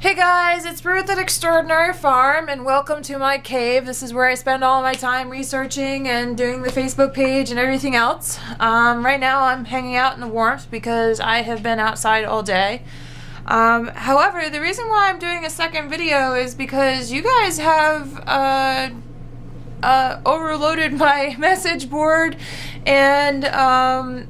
Hey guys, it's Ruth at Extraordinary Farm and welcome to my cave. This is where I spend all my time researching and doing the Facebook page and everything else. Right now I'm hanging out in the warmth because I have been outside all day. However, the reason why I'm doing a second video is because you guys have overloaded my message board and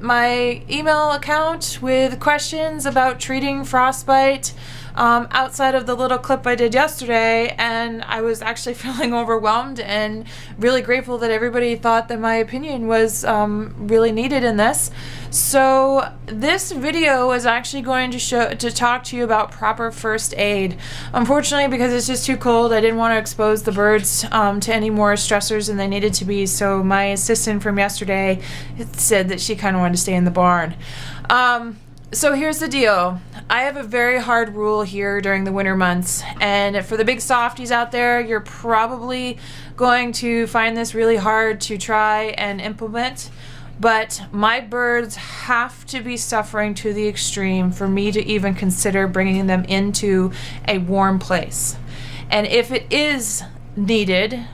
my email account with questions about treating frostbite outside of the little clip I did yesterday, and I was actually feeling overwhelmed and really grateful that everybody thought that my opinion was really needed in this. So this video is actually going to talk to you about proper first aid. Unfortunately, because it's just too cold, I didn't want to expose the birds to any more stressors than they needed to be, so my assistant from yesterday said that she kind of wanted to stay in the barn. So here's the deal. I have a very hard rule here during the winter months, and for the big softies out there, you're probably going to find this really hard to try and implement, but my birds have to be suffering to the extreme for me to even consider bringing them into a warm place. And if it is needed,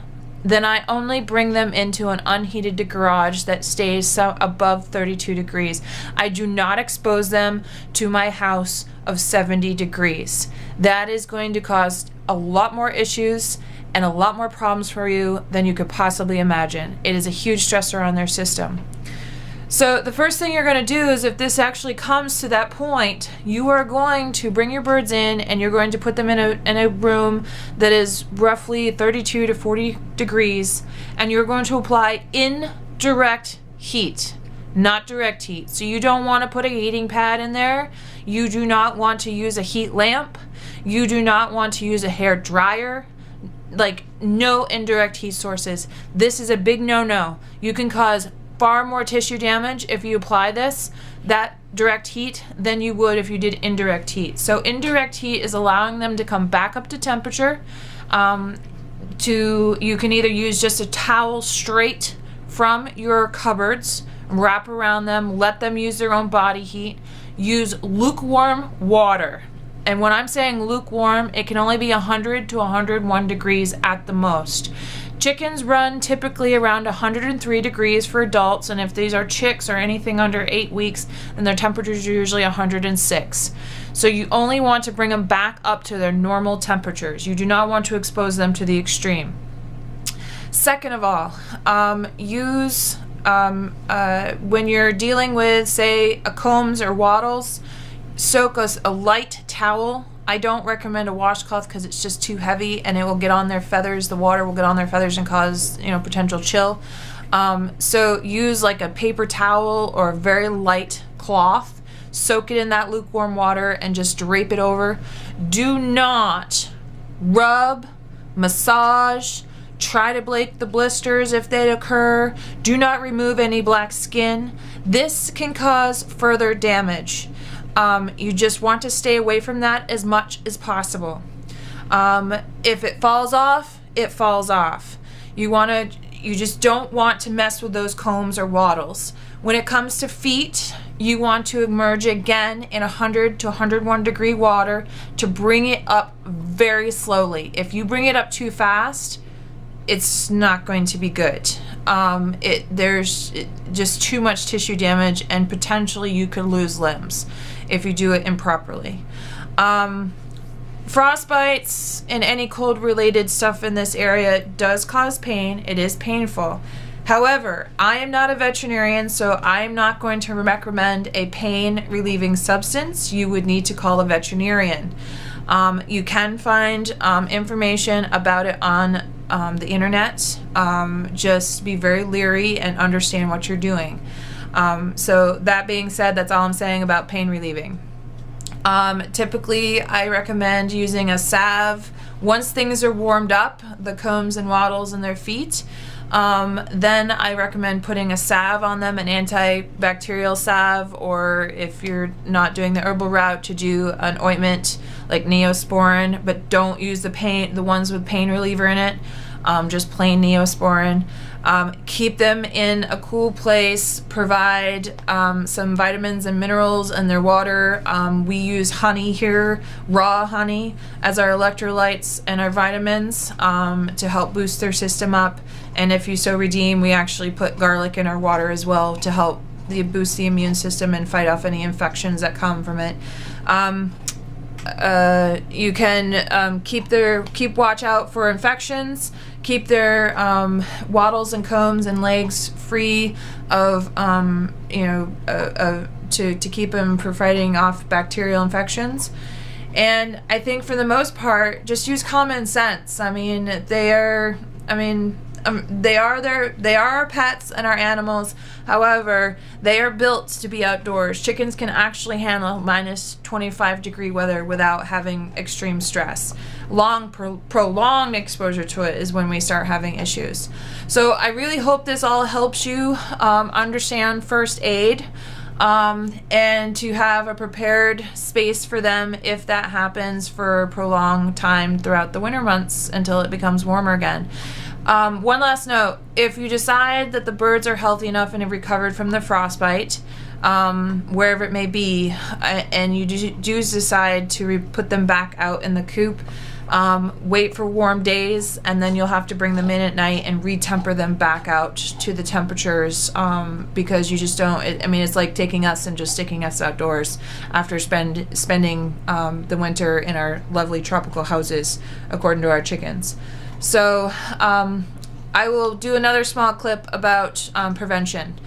then I only bring them into an unheated garage that stays above 32 degrees. I do not expose them to my house of 70 degrees. That is going to cause a lot more issues and a lot more problems for you than you could possibly imagine. It is a huge stressor on their system. So the first thing you're going to do is, if this actually comes to that point, you are going to bring your birds in and you're going to put them in a room that is roughly 32 to 40 degrees, and you're going to apply indirect heat, not direct heat. So you don't want to put a heating pad in there. You do not want to use a heat lamp. You do not want to use a hair dryer. Like, no indirect heat sources. This is a big no-no. You can cause far more tissue damage if you apply that direct heat than you would if you did indirect heat. So indirect heat is allowing them to come back up to temperature. You can either use just a towel straight from your cupboards, wrap around them, let them use their own body heat. Use lukewarm water. And when I'm saying lukewarm, it can only be 100 to 101 degrees at the most. Chickens run typically around 103 degrees for adults, and if these are chicks or anything under 8 weeks, then their temperatures are usually 106. So you only want to bring them back up to their normal temperatures. You do not want to expose them to the extreme. Second of all, when you're dealing with, say, a combs or wattles, soak a light towel. I don't recommend a washcloth because it's just too heavy and it will get on their feathers. The water will get on their feathers and cause, potential chill. So use like a paper towel or a very light cloth. Soak it in that lukewarm water and just drape it over. Do not rub, massage, try to break the blisters if they occur. Do not remove any black skin. This can cause further damage. You just want to stay away from that as much as possible. If it falls off, it falls off. You just don't want to mess with those combs or wattles. When it comes to feet, you want to immerse again in 100 to 101 degree water to bring it up very slowly. If you bring it up too fast, it's not going to be good. There's just too much tissue damage, and potentially you could lose limbs if you do it improperly. Frostbites and any cold related stuff in this area does cause pain. It is painful. However, I am not a veterinarian, so I am not going to recommend a pain relieving substance. You would need to call a veterinarian. You can find information about it on the internet. Just be very leery and understand what you're doing. So that being said, that's all I'm saying about pain relieving. Typically, I recommend using a salve once things are warmed up, the combs and wattles in their feet. Then I recommend putting a salve on them, an antibacterial salve, or if you're not doing the herbal route, to do an ointment like Neosporin, but don't use the ones with pain reliever in it. just plain Neosporin. Keep them in a cool place, provide some vitamins and minerals in their water. We use honey here, raw honey, as our electrolytes and our vitamins to help boost their system up. And if you so redeem, we actually put garlic in our water as well to help boost the immune system and fight off any infections that come from it. You can keep watch out for infections. Keep their wattles and combs and legs free of to keep them from fighting off bacterial infections. And I think for the most part, just use common sense. They are our pets and our animals. However, they are built to be outdoors. Chickens can actually handle minus 25 degree weather without having extreme stress. Prolonged exposure to it is when we start having issues. So I really hope this all helps you understand first aid and to have a prepared space for them if that happens for a prolonged time throughout the winter months until it becomes warmer again. One last note, if you decide that the birds are healthy enough and have recovered from the frostbite, wherever it may be, and you do decide to put them back out in the coop, wait for warm days, and then you'll have to bring them in at night and re-temper them back out to the temperatures, because you just don't, it's like taking us and just sticking us outdoors after spending the winter in our lovely tropical houses, according to our chickens. So I will do another small clip about prevention.